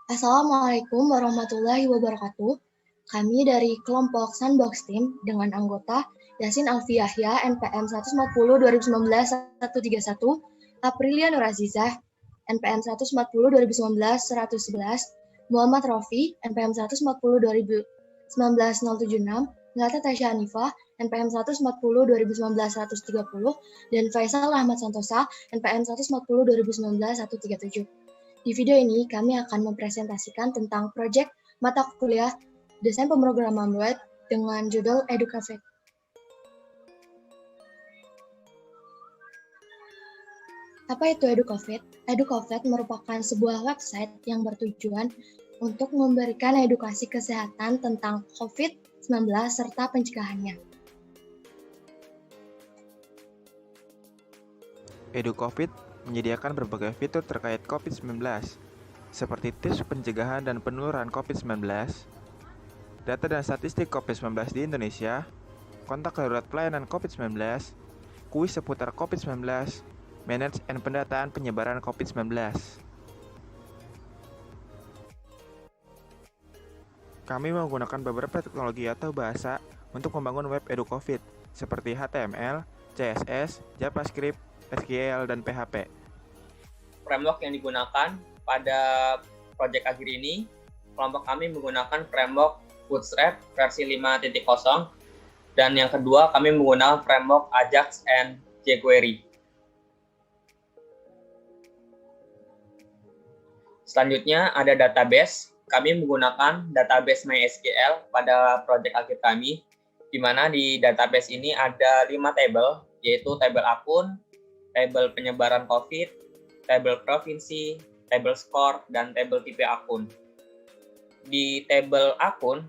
Assalamualaikum warahmatullahi wabarakatuh. Kami dari kelompok Sandbox Team dengan anggota Yasin Alfi Yahya NPM 140 2019 131, Aprilia Nur Azizah NPM 140 2019 111, Muhammad Rofi NPM 140 2019 076, Nata Tasya Hanifah NPM 140 2019 130, dan Faisal Ahmad Santosa NPM 140 2019 137. Di video ini, kami akan mempresentasikan tentang proyek mata kuliah Desain Pemrograman Web dengan judul EduCafe. Apa itu EduCafe? EduCafe merupakan sebuah website yang bertujuan untuk memberikan edukasi kesehatan tentang COVID-19 serta pencegahannya. EduCovid menyediakan berbagai fitur terkait COVID-19, seperti tips pencegahan dan penularan COVID-19, data dan statistik COVID-19 di Indonesia, kontak darurat pelayanan COVID-19, kuis seputar COVID-19, manage and pendataan penyebaran COVID-19. Kami menggunakan beberapa teknologi atau bahasa untuk membangun web EduCovid, seperti HTML, CSS, JavaScript, SQL, dan PHP. Framework yang digunakan pada proyek akhir ini, kelompok kami menggunakan framework Bootstrap versi 5.0, dan yang kedua kami menggunakan framework Ajax and jQuery. Selanjutnya ada database. Kami menggunakan database MySQL pada proyek akhir kami, di mana di database ini ada 5 tabel, yaitu tabel akun, tabel penyebaran COVID, tabel provinsi, tabel skor, dan tabel tipe akun. Di tabel akun,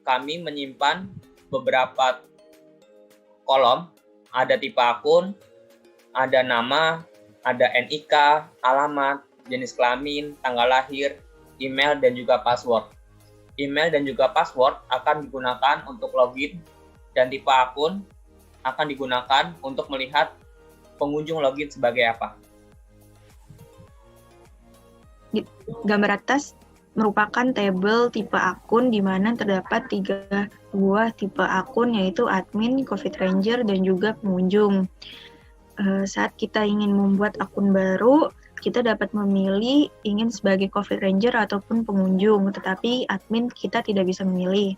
kami menyimpan beberapa kolom, ada tipe akun, ada nama, ada NIK, alamat, jenis kelamin, tanggal lahir, email, dan juga password. Email dan juga password akan digunakan untuk login, dan tipe akun akan digunakan untuk melihat pengunjung login sebagai apa. Gambar atas merupakan tabel tipe akun di mana terdapat 3 buah tipe akun, yaitu admin, COVID Ranger, dan juga pengunjung. Saat kita ingin membuat akun baru, kita dapat memilih ingin sebagai COVID Ranger ataupun pengunjung, tetapi admin kita tidak bisa memilih.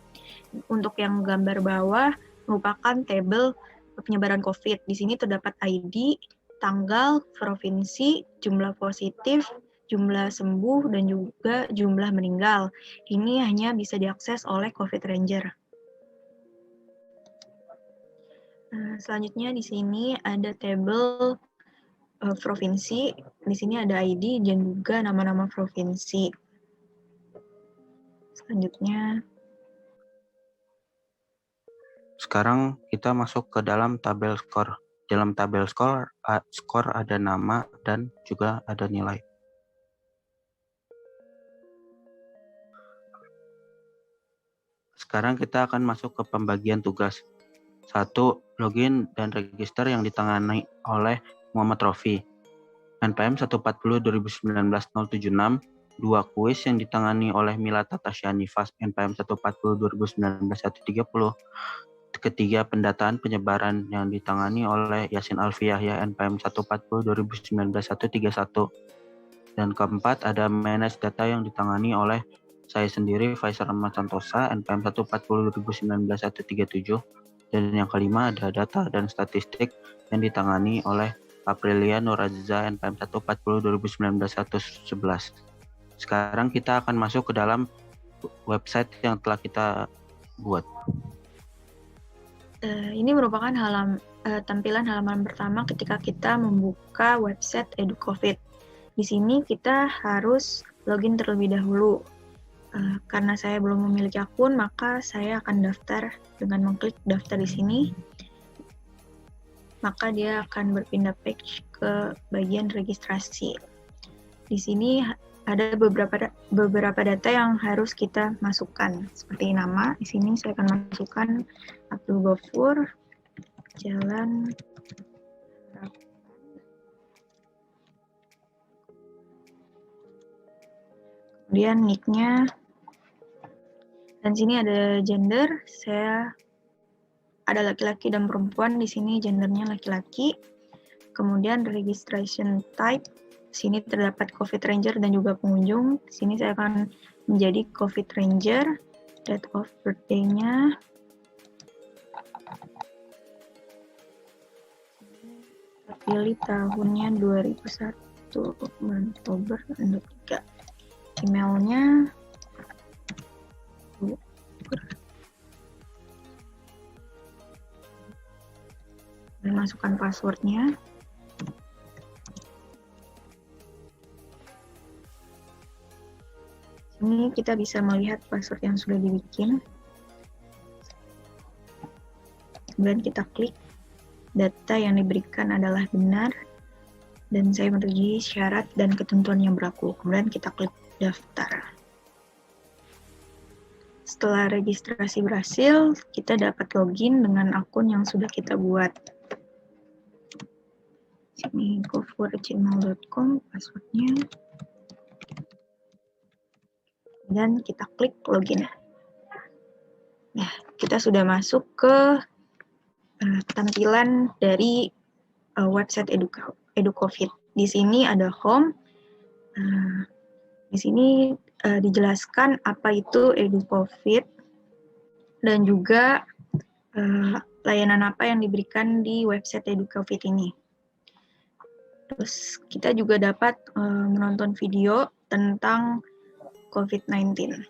Untuk yang gambar bawah merupakan tabel penyebaran COVID. Di sini terdapat ID, tanggal, provinsi, jumlah positif, jumlah sembuh, dan juga jumlah meninggal. Ini hanya bisa diakses oleh COVID Ranger. Selanjutnya di sini ada tabel provinsi. Di sini ada ID dan juga nama-nama provinsi. Selanjutnya. Sekarang kita masuk ke dalam tabel skor. Dalam tabel skor ada nama dan juga ada nilai. Sekarang kita akan masuk ke pembagian tugas. 1. Login dan register yang ditangani oleh Muhammad Rofi. NPM 140 2019 076. 2. Kuis yang ditangani oleh Milata Tasya Hanifah NPM 140 2019 130. Ketiga, pendataan penyebaran yang ditangani oleh Yasin Alfi Yahya NPM 140 2019 131. Dan keempat, ada manage data yang ditangani oleh saya sendiri, Faisal Ahmad Santosa NPM 140 2019 137. Dan yang kelima, ada data dan statistik yang ditangani oleh Aprilia Nur Azizah NPM 140 2019 111. Sekarang kita akan masuk ke dalam website yang telah kita buat. Ini merupakan tampilan halaman pertama ketika kita membuka website EduCovid. Di sini kita harus login terlebih dahulu. Karena saya belum memiliki akun, maka saya akan daftar dengan mengklik daftar di sini. Maka dia akan berpindah page ke bagian registrasi. Di sini ada beberapa data yang harus kita masukkan, seperti nama. Di sini saya akan masukkan Abdul Ghafur, Jalan Kemudian nick-nya. Dan sini ada gender, saya ada laki-laki dan perempuan, di sini gendernya laki-laki. Kemudian registration type, sini terdapat COVID Ranger dan juga pengunjung. Di sini saya akan menjadi COVID Ranger. Date of birthday-nya. Pilih tahunnya 2001, bulan Oktober 2003. Emailnya dan masukkan passwordnya. Sini kita bisa melihat password yang sudah dibikin. Kemudian kita klik, data yang diberikan adalah benar, dan saya memenuhi syarat dan ketentuan yang berlaku. Kemudian kita klik daftar. Setelah registrasi berhasil, kita dapat login dengan akun yang sudah kita buat. Sini gofur@gmail.com passwordnya. Dan kita klik login. Nah, kita sudah masuk ke tampilan dari website EduCovid. Di sini ada home. Di sini dijelaskan apa itu EduCovid dan juga layanan apa yang diberikan di website EduCovid ini. Terus kita juga dapat menonton video tentang COVID-19.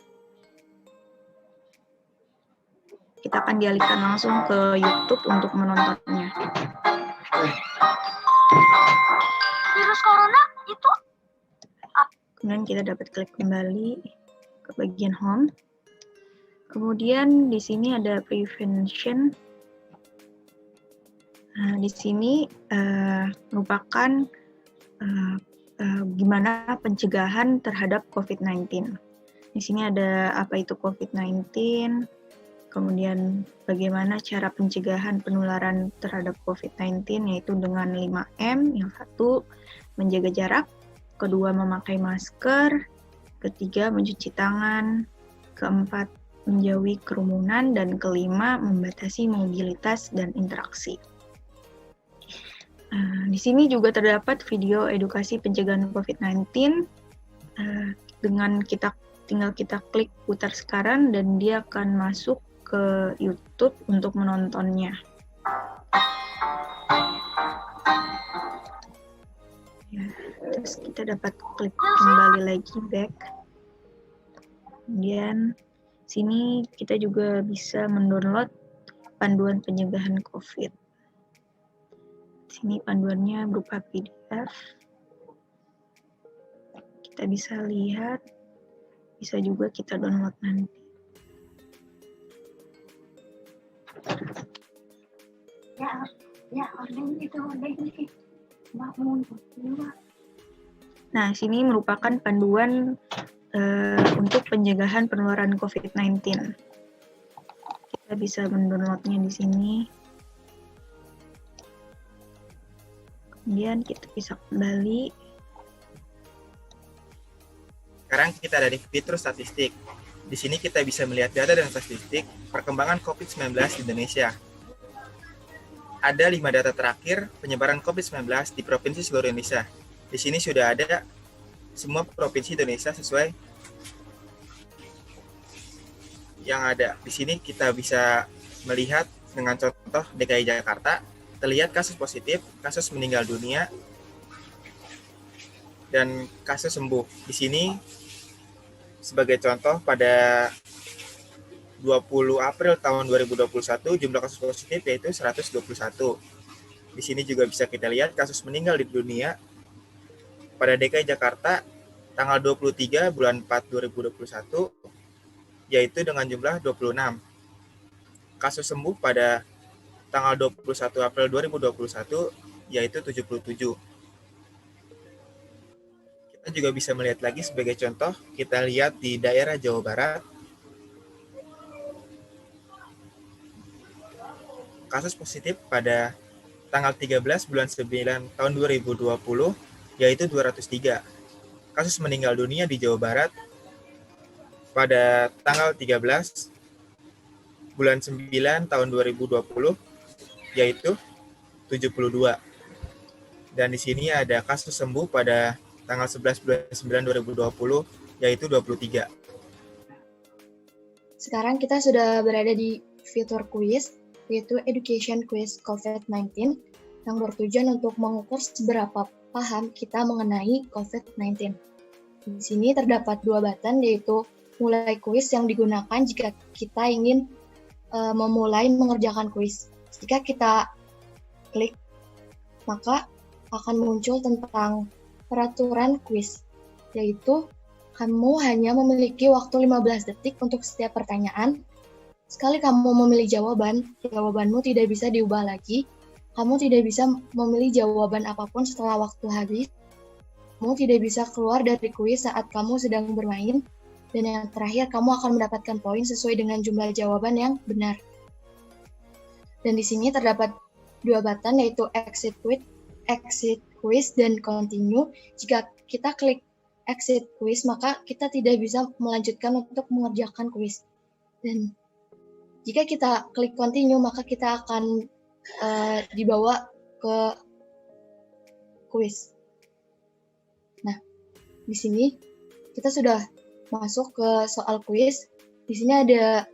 Kita akan dialihkan langsung ke YouTube untuk menontonnya. Virus corona itu. Kemudian kita dapat klik kembali ke bagian home. Kemudian di sini ada prevention. Nah, di sini merupakan gimana pencegahan terhadap COVID-19. Di sini ada apa itu COVID-19, kemudian bagaimana cara pencegahan penularan terhadap COVID-19, yaitu dengan 5M. Yang satu, menjaga jarak. Kedua, memakai masker. Ketiga, mencuci tangan. Keempat, menjauhi kerumunan. Dan kelima, membatasi mobilitas dan interaksi. Di sini juga terdapat video edukasi pencegahan COVID-19. Dengan tinggal kita klik putar sekarang dan dia akan masuk ke YouTube untuk menontonnya. Ya, terus kita dapat klik kembali lagi back. Kemudian sini kita juga bisa mendownload panduan pencegahan COVID. Sini panduannya berupa PDF. Kita bisa lihat, bisa juga kita download nanti. Nah, sini merupakan panduan untuk pencegahan penularan COVID-19. Kita bisa mendownloadnya di sini. Kemudian kita bisa kembali. Sekarang kita ada di fitur statistik. Di sini kita bisa melihat data dan statistik perkembangan COVID-19 di Indonesia. Ada 5 data terakhir penyebaran COVID-19 di provinsi seluruh Indonesia. Di sini sudah ada semua provinsi Indonesia sesuai yang ada. Di sini kita bisa melihat dengan contoh DKI Jakarta, terlihat kasus positif, kasus meninggal dunia, dan kasus sembuh. Di sini sebagai contoh pada 20 April tahun 2021 jumlah kasus positif yaitu 121. Di sini juga bisa kita lihat kasus meninggal di dunia pada DKI Jakarta tanggal 23 bulan 4 2021 yaitu dengan jumlah 26. Kasus sembuh pada tanggal 21 April 2021 yaitu 77. Kita juga bisa melihat lagi sebagai contoh, kita lihat di daerah Jawa Barat. Kasus positif pada tanggal 13 bulan 9 tahun 2020 yaitu 203. Kasus meninggal dunia di Jawa Barat pada tanggal 13 bulan 9 tahun 2020, yaitu 72. Dan di sini ada kasus sembuh pada tanggal 11 bulan 9 2020, yaitu 23. Sekarang kita sudah berada di fitur quiz, yaitu Education Quiz COVID-19, yang bertujuan untuk mengukur seberapa paham kita mengenai COVID-19. Di sini terdapat 2 button, yaitu mulai quiz yang digunakan jika kita ingin memulai mengerjakan quiz. Jika kita klik, maka akan muncul tentang peraturan quiz, yaitu kamu hanya memiliki waktu 15 detik untuk setiap pertanyaan. Sekali kamu memilih jawabanmu tidak bisa diubah lagi. Kamu tidak bisa memilih jawaban apapun setelah waktu habis. Kamu tidak bisa keluar dari kuis saat kamu sedang bermain. Dan yang terakhir, kamu akan mendapatkan poin sesuai dengan jumlah jawaban yang benar. Dan di sini terdapat 2 button, yaitu Exit Quiz dan Continue. Jika kita klik Exit Quiz, maka kita tidak bisa melanjutkan untuk mengerjakan quiz. Dan jika kita klik Continue, maka kita akan dibawa ke quiz. Nah, di sini kita sudah masuk ke soal quiz. Di sini ada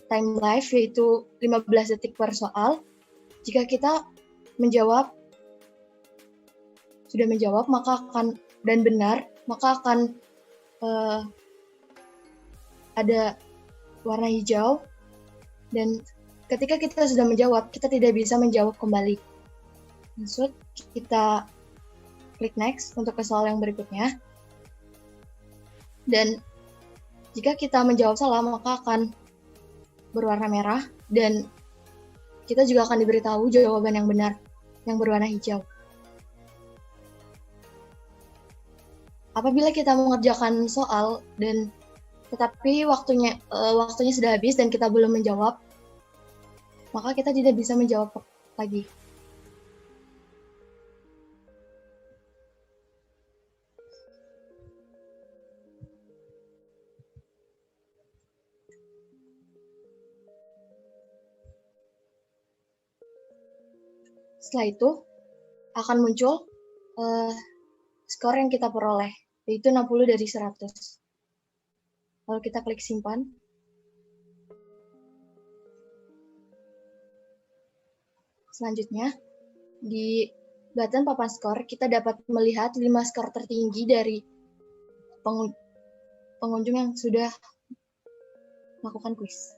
time life, yaitu 15 detik per soal. Jika kita sudah menjawab, maka akan dan benar, maka akan ada warna hijau. Dan ketika kita sudah menjawab, kita tidak bisa menjawab kembali. Maksud, kita klik next untuk ke soal yang berikutnya. Dan jika kita menjawab salah, maka akan berwarna merah, dan kita juga akan diberitahu jawaban yang benar yang berwarna hijau. Apabila kita mengerjakan soal dan tetapi waktunya sudah habis dan kita belum menjawab, maka kita tidak bisa menjawab lagi. Setelah itu akan muncul skor yang kita peroleh, yaitu 60 dari 100. Lalu kita klik simpan. Selanjutnya, di button papan skor, kita dapat melihat 5 skor tertinggi dari pengunjung yang sudah melakukan kuis.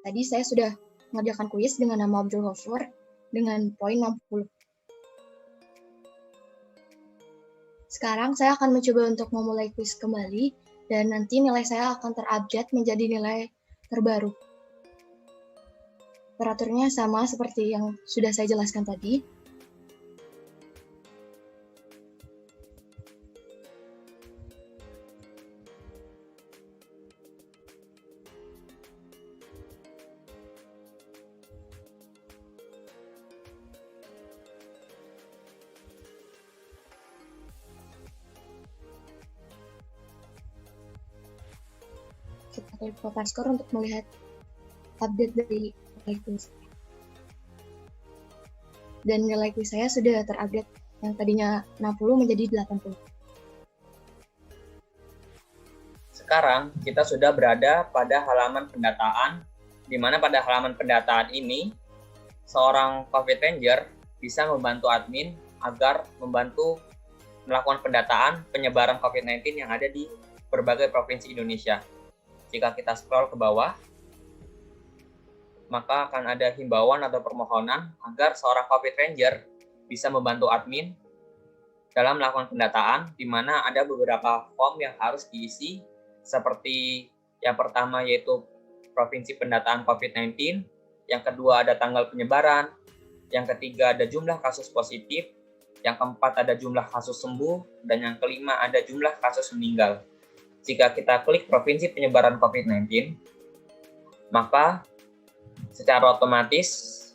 Tadi saya sudah mengerjakan kuis dengan nama Abdul Ghafur dengan poin 60. Sekarang saya akan mencoba untuk memulai kuis kembali, dan nanti nilai saya akan terupdate menjadi nilai terbaru. Peraturnya sama seperti yang sudah saya jelaskan tadi. Kita klik papan skor untuk melihat update dari nilai kuis. Dan nilai kuis saya sudah terupdate, yang tadinya 60 menjadi 80. Sekarang kita sudah berada pada halaman pendataan, di mana pada halaman pendataan ini seorang COVID Ranger bisa membantu admin agar membantu melakukan pendataan penyebaran COVID-19 yang ada di berbagai provinsi Indonesia. Jika kita scroll ke bawah, maka akan ada himbauan atau permohonan agar seorang COVID Ranger bisa membantu admin dalam melakukan pendataan, di mana ada beberapa form yang harus diisi, seperti yang pertama yaitu provinsi pendataan COVID-19, yang kedua ada tanggal penyebaran, yang ketiga ada jumlah kasus positif, yang keempat ada jumlah kasus sembuh, dan yang kelima ada jumlah kasus meninggal. Jika kita klik provinsi penyebaran COVID-19, maka secara otomatis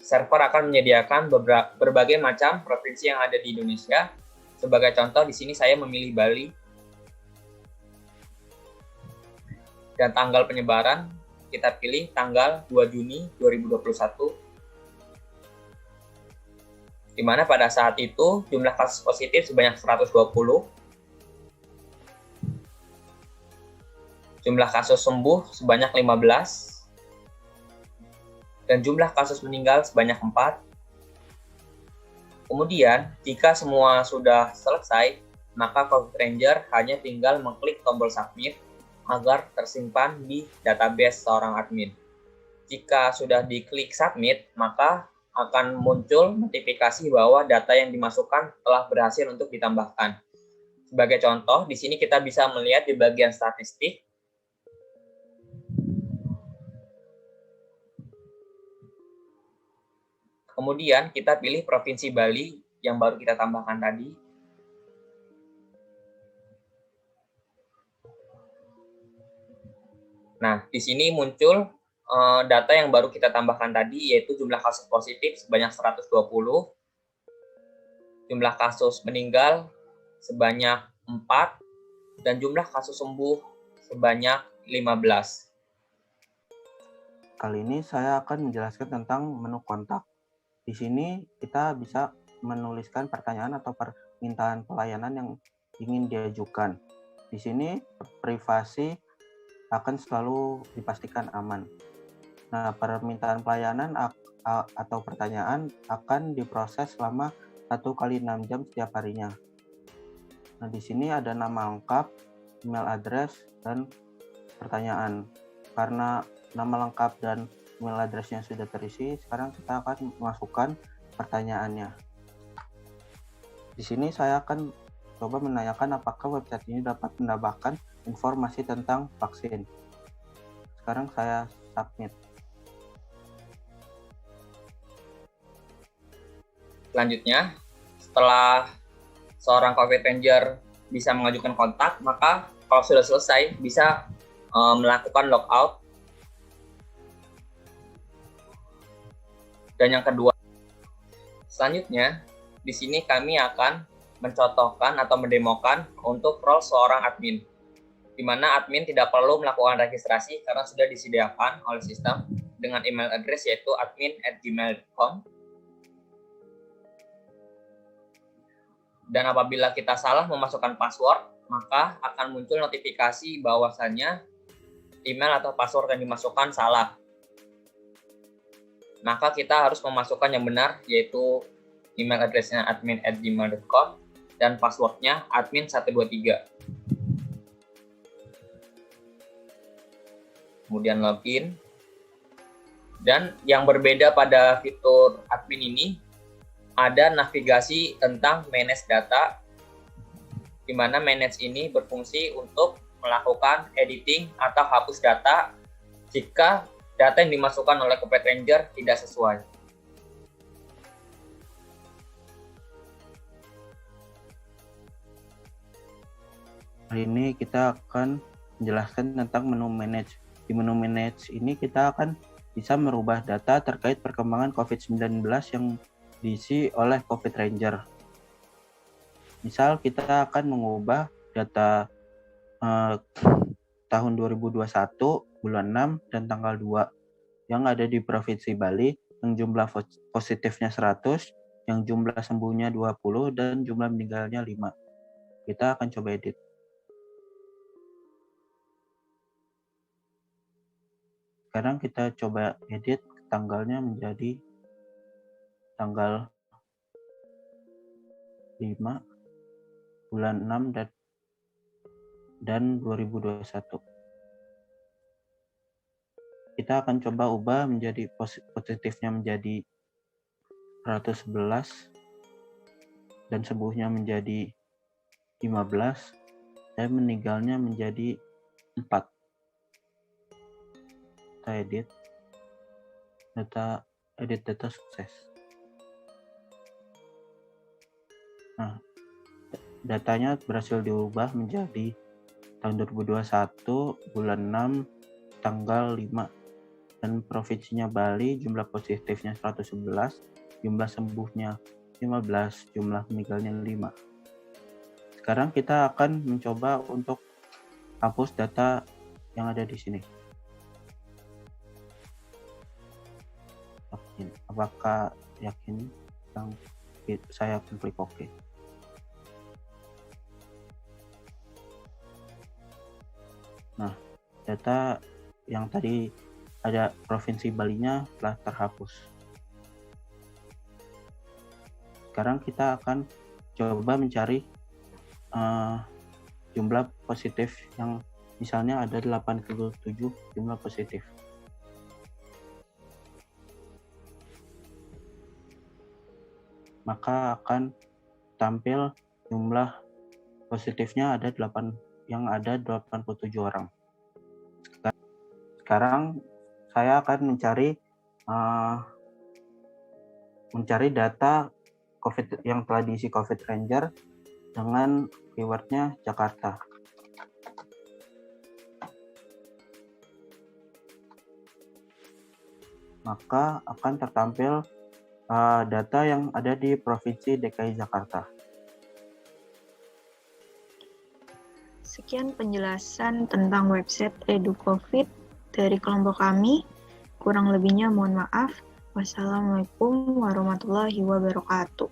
server akan menyediakan berbagai macam provinsi yang ada di Indonesia. Sebagai contoh, di sini saya memilih Bali. Dan tanggal penyebaran kita pilih tanggal 2 Juni 2021, di mana pada saat itu jumlah kasus positif sebanyak 120, jumlah kasus sembuh sebanyak 15, dan jumlah kasus meninggal sebanyak 4. Kemudian, jika semua sudah selesai, maka COVID Ranger hanya tinggal mengklik tombol submit agar tersimpan di database seorang admin. Jika sudah diklik submit, maka akan muncul notifikasi bahwa data yang dimasukkan telah berhasil untuk ditambahkan. Sebagai contoh, di sini kita bisa melihat di bagian statistik, kemudian kita pilih Provinsi Bali yang baru kita tambahkan tadi. Nah, di sini muncul data yang baru kita tambahkan tadi, yaitu jumlah kasus positif sebanyak 120, jumlah kasus meninggal sebanyak 4, dan jumlah kasus sembuh sebanyak 15. Kali ini saya akan menjelaskan tentang menu kontak. Di sini kita bisa menuliskan pertanyaan atau permintaan pelayanan yang ingin diajukan. Di sini privasi akan selalu dipastikan aman. Nah, permintaan pelayanan atau pertanyaan akan diproses selama 1 kali 6 jam setiap harinya. Nah, di sini ada nama lengkap, email address, dan pertanyaan. Karena nama lengkap dan email address-nya sudah terisi, sekarang kita akan memasukkan pertanyaannya. Di sini saya akan coba menanyakan apakah website ini dapat menambahkan informasi tentang vaksin. Sekarang saya submit. Selanjutnya, setelah seorang COVID Ranger bisa mengajukan kontak, maka kalau sudah selesai bisa melakukan logout. Dan yang kedua, selanjutnya di sini kami akan mencontohkan atau mendemokan untuk role seorang admin, di mana admin tidak perlu melakukan registrasi karena sudah disediakan oleh sistem dengan email address yaitu admin@gmail.com. Dan apabila kita salah memasukkan password, maka akan muncul notifikasi bahwasannya email atau password yang dimasukkan salah. Maka kita harus memasukkan yang benar, yaitu email address-nya admin@gmail.com dan password-nya admin123. Kemudian login. Dan yang berbeda pada fitur admin ini, ada navigasi tentang manage data, di mana manage ini berfungsi untuk melakukan editing atau hapus data jika data yang dimasukkan oleh COVID Ranger tidak sesuai. Hari ini kita akan menjelaskan tentang menu manage. Di menu manage ini kita akan bisa merubah data terkait perkembangan COVID-19 yang diisi oleh COVID Ranger. Misal kita akan mengubah data tahun 2021, bulan 6, dan tanggal 2 yang ada di Provinsi Bali, yang jumlah positifnya 100, yang jumlah sembuhnya 20, dan jumlah meninggalnya 5. Kita akan coba edit. Sekarang kita coba edit tanggalnya menjadi tanggal 5, bulan 6, dan 2021. Kita akan coba ubah menjadi positifnya menjadi 111 dan sembuhnya menjadi 15 dan meninggalnya menjadi 4. Kita edit data sukses. Nah, datanya berhasil diubah menjadi tahun 2021, bulan 6, tanggal 5. Dan provinsinya Bali, jumlah positifnya 111, jumlah sembuhnya 15, jumlah meninggalnya 5. Sekarang kita akan mencoba untuk hapus data yang ada di sini. Yakin. Apakah yakin? Saya akan klik OK. Nah, data yang tadi ada Provinsi Balinya telah terhapus. Sekarang kita akan coba mencari jumlah positif yang misalnya ada 87 jumlah positif. Maka akan tampil jumlah positifnya ada 87 orang. Sekarang saya akan mencari data COVID yang telah diisi COVID Ranger dengan keywordnya Jakarta. Maka akan tertampil data yang ada di Provinsi DKI Jakarta. Sekian penjelasan tentang website EduCovid dari kelompok kami. Kurang lebihnya mohon maaf. Wassalamualaikum warahmatullahi wabarakatuh.